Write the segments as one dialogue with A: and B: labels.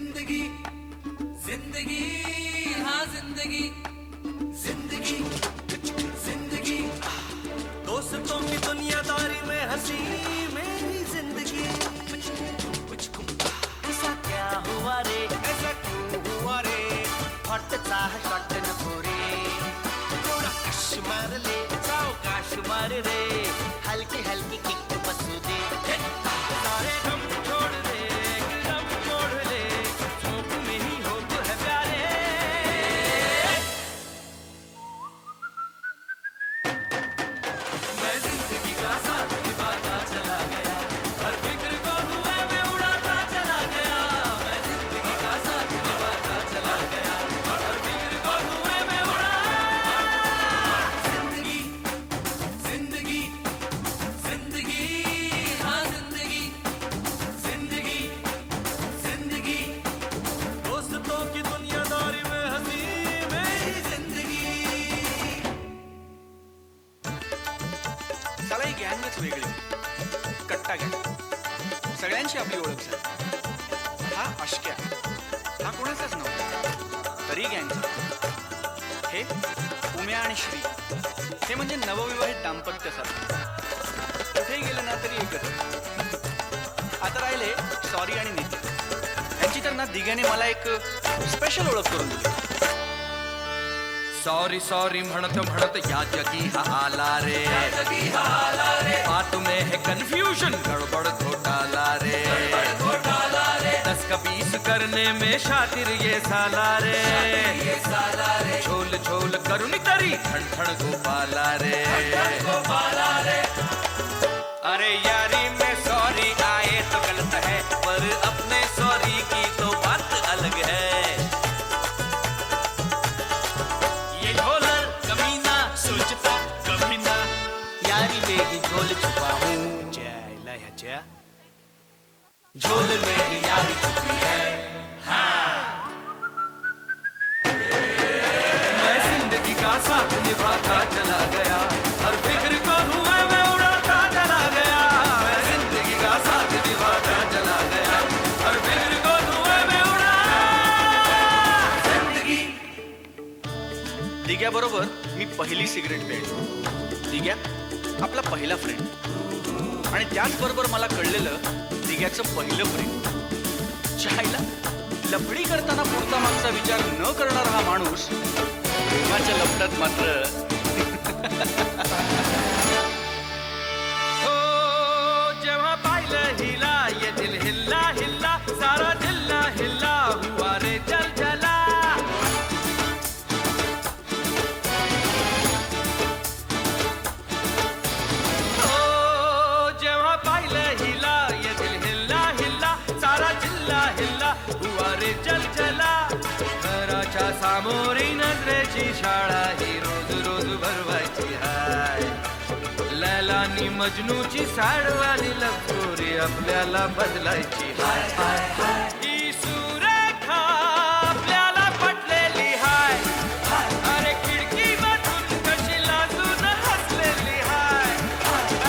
A: जिंदगी जिंदगी हाँ जिंदगी जिंदगी जिंदगी दोस्तों की दुनियादारी में हंसी मेरी जिंदगी ऐसा क्या हुआ रे ऐसा क्यों हुआ रे हॉट चाह शॉट न पूरे थोड़ा कश मार ले सावकाश मार रे हल्की हल्की किक बसू दे सारे गम छोड़ दे एकदम छोड़ ले झोंक में ही हो तो है प्यारे मैं जिंदगी का साथ निभाता चला गया हर फिक्र को धुएं में उड़ाता चला गया मैं जिंदगी का साथ निभाता चला गया हर फिक्र को धुएं में उड़ा जिंदगी जिंदगी जिंदगी हाँ जिंदगी जिंदगी जिंदगी दोस्तों की दुनियादारी में हंसी मेरी जिंदगी
B: साला ही गँगच वेगळी कट्टा गँग सगळ्यांची आपली ओळख झाली हा अश्क्या हा कोणाचाच नव्हता तरी गँगचा हे उम्या आणि श्री हे म्हणजे नवविवाहित दाम्पत्यासारखं कुठेही गेलं ना तरी एकच आता राहिले सॉरी आणि नितीन यांची तर ना दिघ्याने मला एक स्पेशल ओळख करून दिली
A: सॉरी सॉरी म्हणत म्हणत या जगी हा आला रे बात में है कंफ्यूजन गड़बड़ घोटाला रे 10 का 20 करने में शातिर ये साला रे झोल झोल करुणी तरी ठण ठण गोपाला रे अरे यारी में सॉरी आए तो गलत है पर अपने सॉरी की तो बात अलग है ये ढोलर कमीना सोचता कभी ना यारी में ही झोल छुपा हूँ
B: जयला ह्याच्या
A: झोल में ही यारी छुपी है मैं जिंदगी का साथ निभाता चला गया हर फिक्र को धुएं में उड़ाता चला गया मैं जिंदगी का साथ निभाता चला गया हर फिक्र को धुएं में उड़ा जिंदगी
B: दिग्याबरोबर मी पहिली सिगरेट पेली दिग्या आपला पहिला फ्रेंड आणि त्याचबरोबर मला कळलेलं दिग्याचं पहिलं प्रेम चायला लफडी करताना पुढचा मागचा विचार न करणारा हा माणूस प्रेमाच्या लफड्यात मात्र
A: हो जेव्हा पाहिलं हिला ये दिल हिल्ला हिल्ला सारा जिल्हा हिल्ला हुआ रे जल जला हो जेव्हा पाहिलं हिला ये दिल हिल्ला हिल्ला सारा जिल्हा हिल्ला हुआ रे जल जला घराच्या सामोरी नजरेची शाळा ही रोज रोज भरवायची हाय लैलानी मजनूची साडवाली लफगोरी आपल्याला बदलायची हाय हाय हाय ही सुरेखा आपल्याला पटलेली हाय अरे खिडकी मधून कशी लाजून हसलेली हाय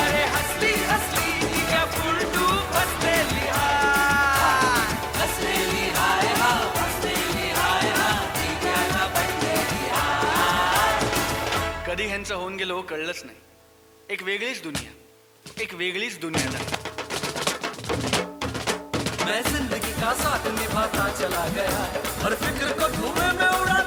A: अरे हसली हसली की क्या पुलटू बसलेली हाय हसलेली हाय हा हसलेली हाय हा दिग्याला पटलेली हाय
B: कधी ह्यांचं होऊन गेलो कळलंच नाही एक वेगळीच दुनिया एक वेगळीच दुनियादारी
A: मैं जिंदगी का साथ निभाता चला गया हर फिक्र को धुएं में उड़ा